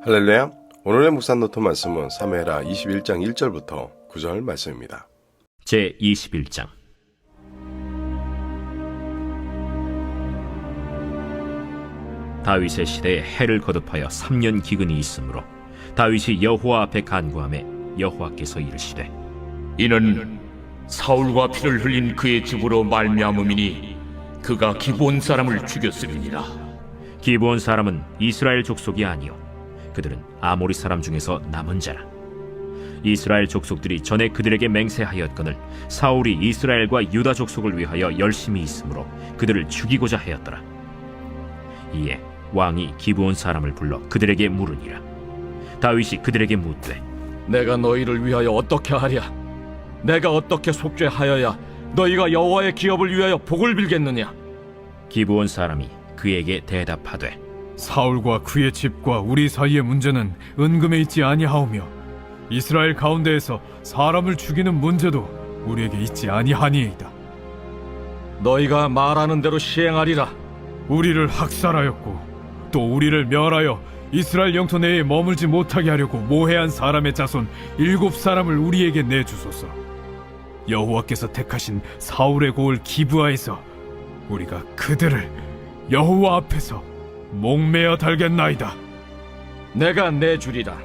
할렐루야. 오늘의 묵상 노트 말씀은 사무엘하 21장 1절부터 9절 말씀입니다. 제21장. 다윗의 시대에 해를 거듭하여 3년 기근이 있으므로 다윗이 여호와 앞에 간구하매 여호와께서 이르시되 이는 사울과 피를 흘린 그의 집으로 말미암음이니 그가 기브온 사람을 죽였음이니라. 기브온 사람은 이스라엘 족속이 아니요 그들은 아모리 사람 중에서 남은 자라. 이스라엘 족속들이 전에 그들에게 맹세하였거늘 사울이 이스라엘과 유다 족속을 위하여 열심히 있으므로 그들을 죽이고자 하였더라. 이에 왕이 기브온 사람을 불러 그들에게 물으니라. 다윗이 그들에게 묻되 내가 너희를 위하여 어떻게 하랴? 내가 어떻게 속죄하여야 너희가 여호와의 기업을 위하여 복을 빌겠느냐? 기브온 사람이 그에게 대답하되 사울과 그의 집과 우리 사이의 문제는 은금에 있지 아니하오며 이스라엘 가운데에서 사람을 죽이는 문제도 우리에게 있지 아니하니이다. 너희가 말하는 대로 시행하리라. 우리를 학살하였고 또 우리를 멸하여 이스라엘 영토 내에 머물지 못하게 하려고 모해한 사람의 자손 7사람을 우리에게 내주소서. 여호와께서 택하신 사울의 고을 기브아에서 우리가 그들을 여호와 앞에서 목매어 달겠나이다. 내가 내주리라.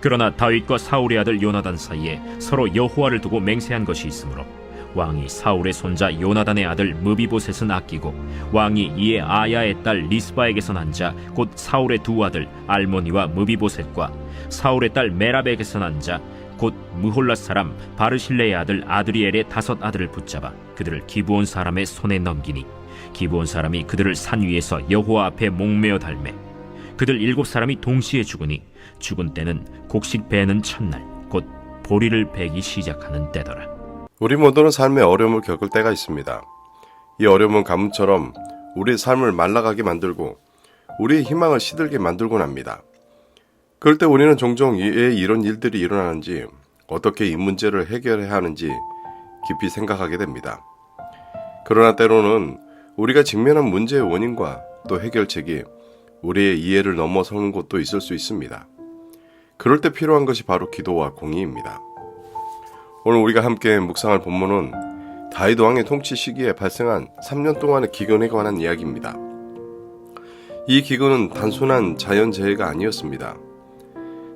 그러나 다윗과 사울의 아들 요나단 사이에 서로 여호와를 두고 맹세한 것이 있으므로 왕이 사울의 손자 요나단의 아들 무비보셋은 아끼고 왕이 이에 아야의 딸 리스바에게서 난 자 곧 사울의 두 아들 알모니와 무비보셋과 사울의 딸 메랍에게서 난 자 곧 무홀랏 사람 바르실레의 아들 아드리엘의 5 아들을 붙잡아 그들을 기브온 사람의 손에 넘기니 기브온 사람이 그들을 산 위에서 여호와 앞에 목매어 달매 그들 7사람이 동시에 죽으니 죽은 때는 곡식 베는 첫날 곧 보리를 베기 시작하는 때더라. 우리 모두는 삶의 어려움을 겪을 때가 있습니다. 이 어려움은 가뭄처럼 우리의 삶을 말라가게 만들고 우리의 희망을 시들게 만들곤 합니다. 그럴 때 우리는 종종 왜 이런 일들이 일어나는지, 어떻게 이 문제를 해결해야 하는지 깊이 생각하게 됩니다. 그러나 때로는 우리가 직면한 문제의 원인과 또 해결책이 우리의 이해를 넘어서는 것도 있을 수 있습니다. 그럴 때 필요한 것이 바로 기도와 공의입니다. 오늘 우리가 함께 묵상할 본문은 다윗 왕의 통치 시기에 발생한 3년 동안의 기근에 관한 이야기입니다. 이 기근은 단순한 자연재해가 아니었습니다.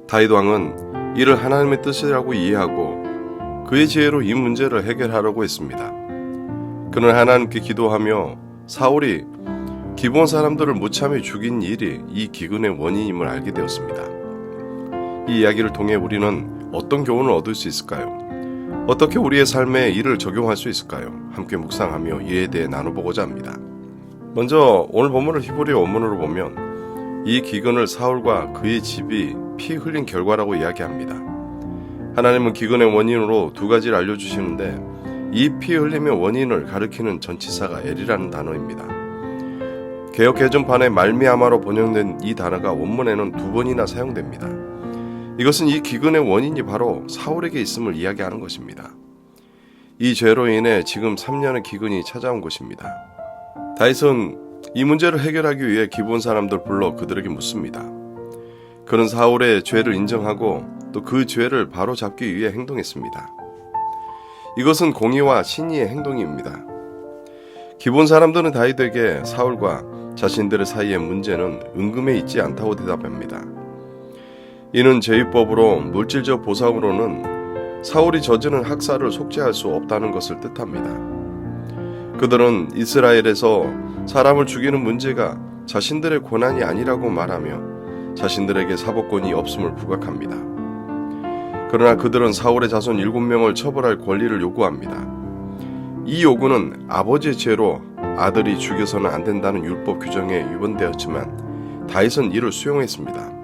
다윗 왕은 이를 하나님의 뜻이라고 이해하고 그의 지혜로 이 문제를 해결하려고 했습니다. 그는 하나님께 기도하며 사울이 기브온 사람들을 무참히 죽인 일이 이 기근의 원인임을 알게 되었습니다. 이 이야기를 통해 우리는 어떤 교훈을 얻을 수 있을까요? 어떻게 우리의 삶에 이를 적용할 수 있을까요? 함께 묵상하며 이에 대해 나눠보고자 합니다. 먼저 오늘 본문을 히브리어 원문으로 보면 이 기근을 사울과 그의 집이 피 흘린 결과라고 이야기합니다. 하나님은 기근의 원인으로 2가지를 알려주시는데 이 피 흘림의 원인을 가리키는 전치사가 엘이라는 단어입니다. 개역 개정판의 말미암아로 번역된 이 단어가 원문에는 2번이나 사용됩니다. 이것은 이 기근의 원인이 바로 사울에게 있음을 이야기하는 것입니다. 이 죄로 인해 지금 3년의 기근이 찾아온 것입니다. 다윗은 이 문제를 해결하기 위해 기브온 사람들 불러 그들에게 묻습니다. 그는 사울의 죄를 인정하고 또 그 죄를 바로잡기 위해 행동했습니다. 이것은 공의와 신의의 행동입니다. 기브온 사람들은 다윗에게 사울과 자신들의 사이의 문제는 은금에 있지 않다고 대답합니다. 이는 제위법으로 물질적 보상으로는 사울이 저지른 학살을 속죄할 수 없다는 것을 뜻합니다. 그들은 이스라엘에서 사람을 죽이는 문제가 자신들의 권한이 아니라고 말하며 자신들에게 사법권이 없음을 부각합니다. 그러나 그들은 사울의 자손 7명을 처벌할 권리를 요구합니다. 이 요구는 아버지의 죄로 아들이 죽여서는 안 된다는 율법 규정에 위반되었지만 다윗은 이를 수용했습니다.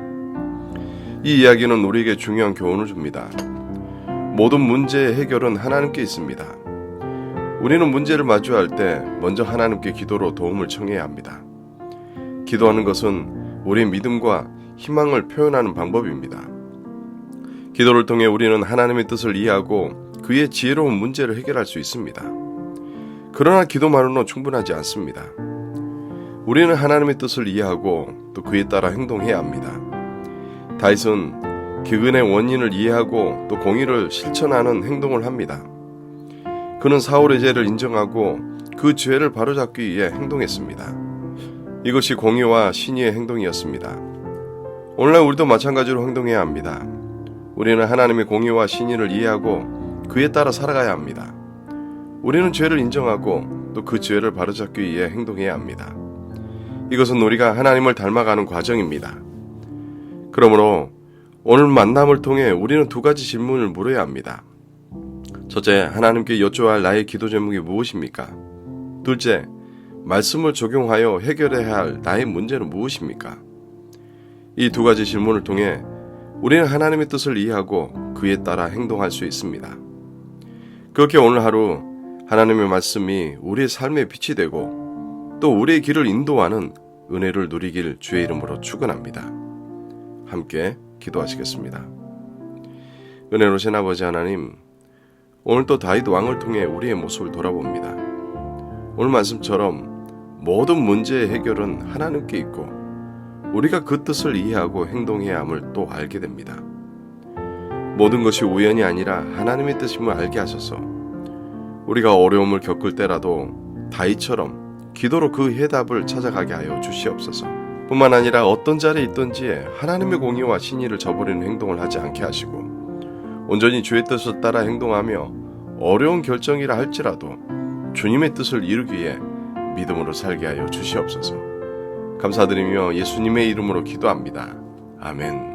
이 이야기는 우리에게 중요한 교훈을 줍니다. 모든 문제의 해결은 하나님께 있습니다. 우리는 문제를 마주할 때 먼저 하나님께 기도로 도움을 청해야 합니다. 기도하는 것은 우리의 믿음과 희망을 표현하는 방법입니다. 기도를 통해 우리는 하나님의 뜻을 이해하고 그의 지혜로운 문제를 해결할 수 있습니다. 그러나 기도만으로는 충분하지 않습니다. 우리는 하나님의 뜻을 이해하고 또 그에 따라 행동해야 합니다. 다윗은 기근의 원인을 이해하고 또 공의를 실천하는 행동을 합니다. 그는 사울의 죄를 인정하고 그 죄를 바로잡기 위해 행동했습니다. 이것이 공의와 신의의 행동이었습니다. 오늘날 우리도 마찬가지로 행동해야 합니다. 우리는 하나님의 공의와 신의를 이해하고 그에 따라 살아가야 합니다. 우리는 죄를 인정하고 또 그 죄를 바로잡기 위해 행동해야 합니다. 이것은 우리가 하나님을 닮아가는 과정입니다. 그러므로 오늘 만남을 통해 우리는 두 가지 질문을 물어야 합니다. 첫째, 하나님께 여쭤야 할 나의 기도 제목이 무엇입니까? 둘째, 말씀을 적용하여 해결해야 할 나의 문제는 무엇입니까? 이 두 가지 질문을 통해 우리는 하나님의 뜻을 이해하고 그에 따라 행동할 수 있습니다. 그렇게 오늘 하루 하나님의 말씀이 우리의 삶의 빛이 되고 또 우리의 길을 인도하는 은혜를 누리길 주의 이름으로 축원합니다. 함께 기도하시겠습니다. 은혜로우신 아버지 하나님, 오늘 또 다윗 왕을 통해 우리의 모습을 돌아봅니다. 오늘 말씀처럼 모든 문제의 해결은 하나님께 있고 우리가 그 뜻을 이해하고 행동해야 함을 또 알게 됩니다. 모든 것이 우연이 아니라 하나님의 뜻임을 알게 하셔서 우리가 어려움을 겪을 때라도 다윗처럼 기도로 그 해답을 찾아가게 하여 주시옵소서. 뿐만 아니라 어떤 자리에 있든지 하나님의 공의와 신의를 저버리는 행동을 하지 않게 하시고 온전히 주의 뜻을 따라 행동하며 어려운 결정이라 할지라도 주님의 뜻을 이루기 위해 믿음으로 살게 하여 주시옵소서. 감사드리며 예수님의 이름으로 기도합니다. 아멘.